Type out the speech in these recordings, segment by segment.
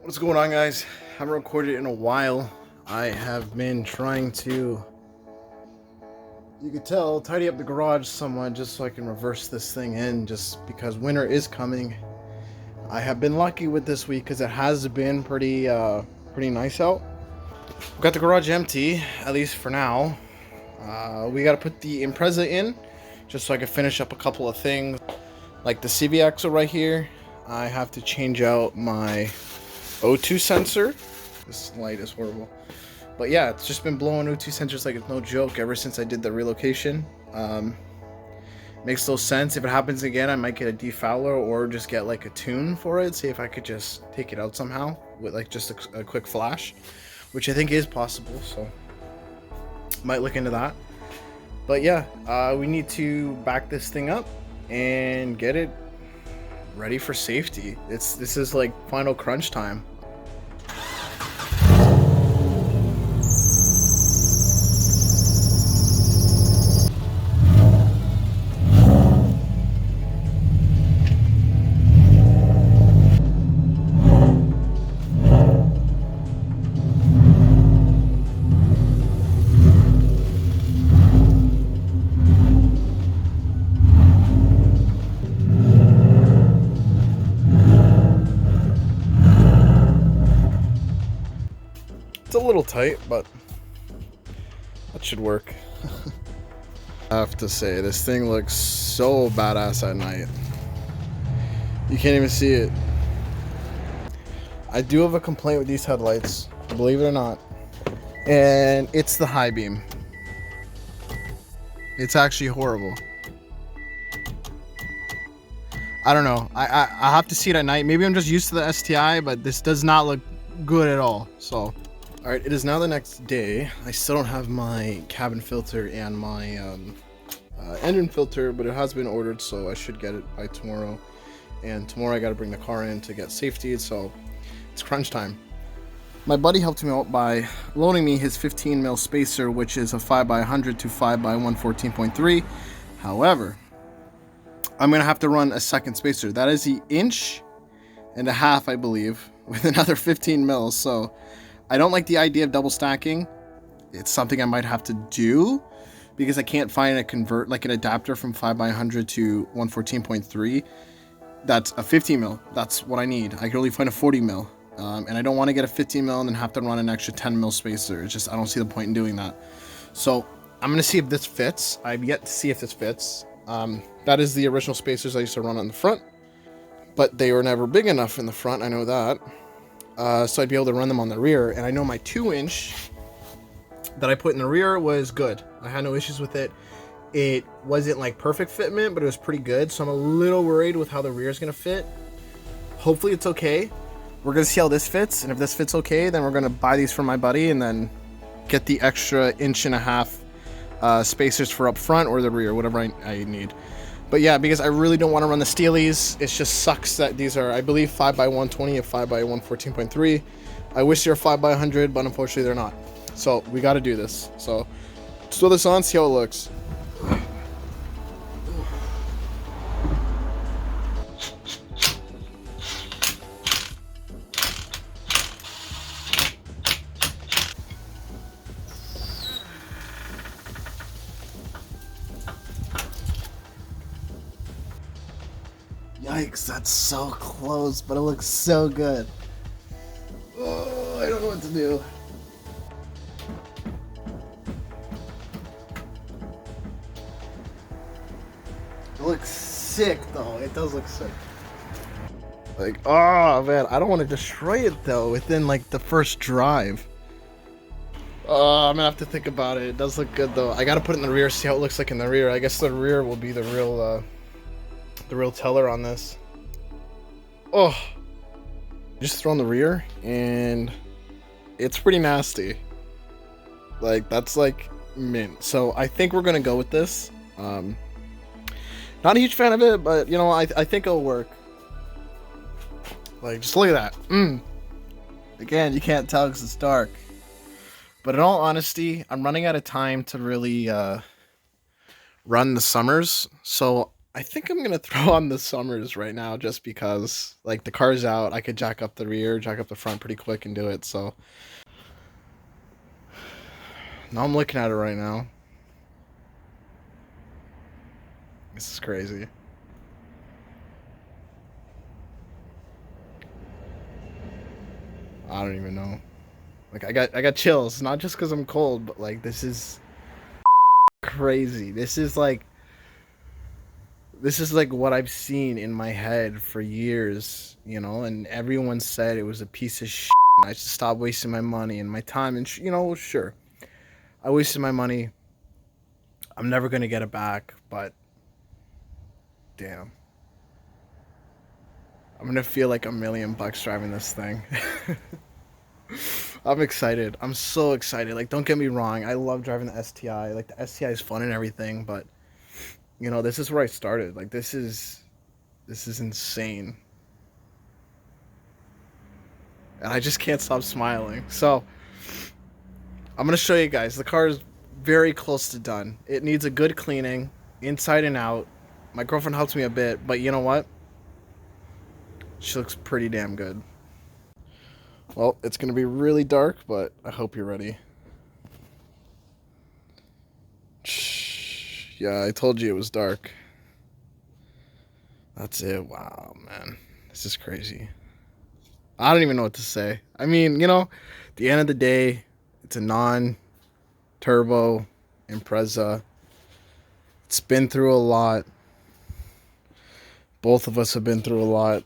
What's going on, guys? Haven't recorded in a while. I have been trying to, you could tell, tidy up the garage somewhat just so I can reverse this thing in, just because winter is coming. I have been lucky with this week because it has been pretty nice out. We've got the garage empty, at least for now. We got to put the Impreza in just so I can finish up a couple of things, like the CV axle right here. I have to change out my O2 sensor. This light is horrible. But yeah, it's just been blowing O2 sensors like it's no joke ever since I did the relocation. Makes no sense. If it happens again, I might get a defouler or just get like a tune for it. See if I could just take it out somehow with like just a quick flash, which I think is possible. So might look into that. But yeah, we need to back this thing up and get it ready for safety. This is like final crunch time. It's a little tight, but that should work. I have to say, this thing looks so badass at night. You can't even see it. I do have a complaint with these headlights, believe it or not, and it's the high beam. It's actually horrible. I don't know. I have to see it at night. Maybe I'm just used to the STI, but this does not look good at all. So, all right, it is now the next day. I still don't have my cabin filter and my engine filter, but it has been ordered, so I should get it by tomorrow. And tomorrow I got to bring the car in to get safety, so it's crunch time. My buddy helped me out by loaning me his 15 mil spacer, which is a 5x100 to 5x114.3. However, I'm gonna have to run a second spacer. That is the 1.5 inch, I believe, with another 15 mils. So I don't like the idea of double stacking. It's something I might have to do because I can't find an adapter from 5x100 to 114.3. That's a 15 mil. That's what I need. I can only find a 40 mil. And I don't want to get a 15 mil and then have to run an extra 10 mil spacer. It's just, I don't see the point in doing that. So I'm going to see if this fits. I've yet to see if this fits. That is the original spacers I used to run on the front, but they were never big enough in the front. I know that. So I'd be able to run them on the rear. And I know my 2-inch that I put in the rear was good. I had no issues with it. It wasn't like perfect fitment, but it was pretty good. So I'm a little worried with how the rear is going to fit. Hopefully it's okay. We're going to see how this fits. And if this fits okay, then we're going to buy these from my buddy and then get the extra 1.5 inch spacers for up front or the rear, whatever I need. But yeah, because I really don't want to run the Steelies. It just sucks that these are, I believe, 5x120 and 5x114.3. I wish they were 5x100, but unfortunately they're not. So we got to do this. So let's throw this on, see how it looks. Yikes, that's so close, but it looks so good. Oh, I don't know what to do. It looks sick, though. It does look sick. Like, oh, man, I don't want to destroy it, though, within, like, the first drive. Oh, I'm gonna have to think about it. It does look good, though. I gotta put it in the rear, see how it looks like in the rear. I guess the rear will be the real teller on this. Oh, just throw in the rear and it's pretty nasty. Like, that's like mint. So I think we're gonna go with this. Not a huge fan of it, but you know, I think it'll work. Like, just look at that. Again, you can't tell because it's dark. But in all honesty, I'm running out of time to really run the summers. So I think I'm gonna throw on the Summers right now just because, like, the car's out. I could jack up the rear, jack up the front pretty quick and do it. So now I'm looking at it right now. This is crazy. I don't even know. Like, I got chills, not just because I'm cold, but like this is crazy. This is like what I've seen in my head for years, you know, and everyone said it was a piece of shit. And I should stop wasting my money and my time. And, you know, sure, I wasted my money. I'm never going to get it back, but damn. I'm going to feel like $1,000,000 driving this thing. I'm excited. I'm so excited. Like, don't get me wrong. I love driving the STI. Like, the STI is fun and everything, but, you know, this is where I started. Like, this is insane. And I just can't stop smiling. So I'm gonna show you guys. The car is very close to done. It needs a good cleaning, inside and out. My girlfriend helps me a bit, but you know what? She looks pretty damn good. Well, it's gonna be really dark, but I hope you're ready. Yeah, I told you it was dark. That's it. Wow, man. This is crazy. I don't even know what to say. I mean, you know, at the end of the day, it's a non-turbo Impreza. It's been through a lot. Both of us have been through a lot.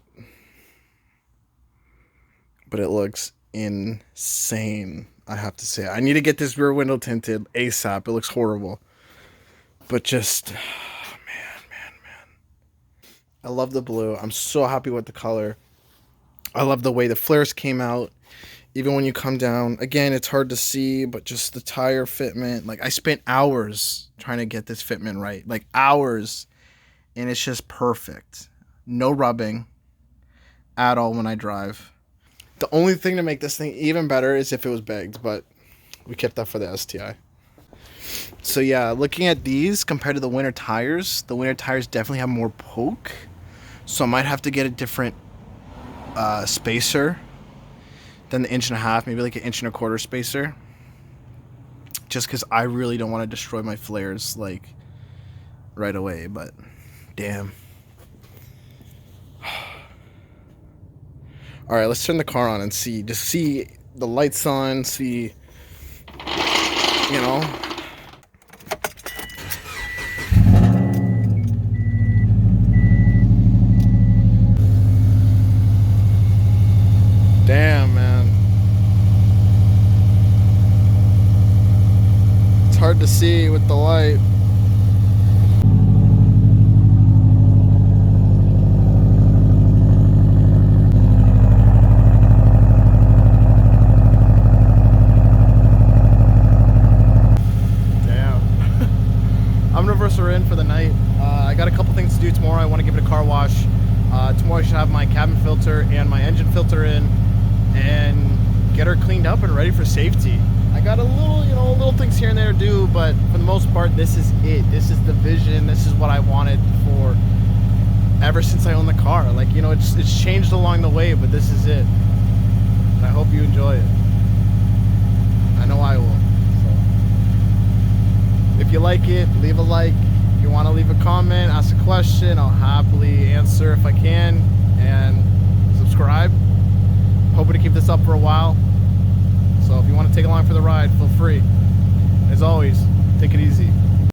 But it looks insane, I have to say. I need to get this rear window tinted ASAP. It looks horrible. But just, man. I love the blue. I'm so happy with the color. I love the way the flares came out. Even when you come down, again, it's hard to see, but just the tire fitment. Like, I spent hours trying to get this fitment right. Like, hours. And it's just perfect. No rubbing at all when I drive. The only thing to make this thing even better is if it was bagged, but we kept that for the STI. So, yeah, looking at these compared to the winter tires definitely have more poke. So I might have to get a different spacer than the 1.5 inch, maybe like an 1.25 inch spacer, just because I really don't want to destroy my flares like right away. But damn. All right, let's turn the car on and see the lights on, see, you know. Damn, man. It's hard to see with the light. Damn. I'm gonna reverse her in for the night. I got a couple things to do tomorrow. I want to give it a car wash. Tomorrow I should have my cabin filter and my engine filter in and get her cleaned up and ready for safety. I got a little, you know, little things here and there to do, but for the most part, this is it. This is the vision. This is what I wanted for ever since I owned the car. Like, you know, it's changed along the way, but this is it. And I hope you enjoy it. I know I will. So, if you like it, leave a like. If you want to leave a comment, ask a question, I'll happily answer if I can. And subscribe. Hoping to keep this up for a while. So if you want to take along for the ride, feel free. As always, take it easy.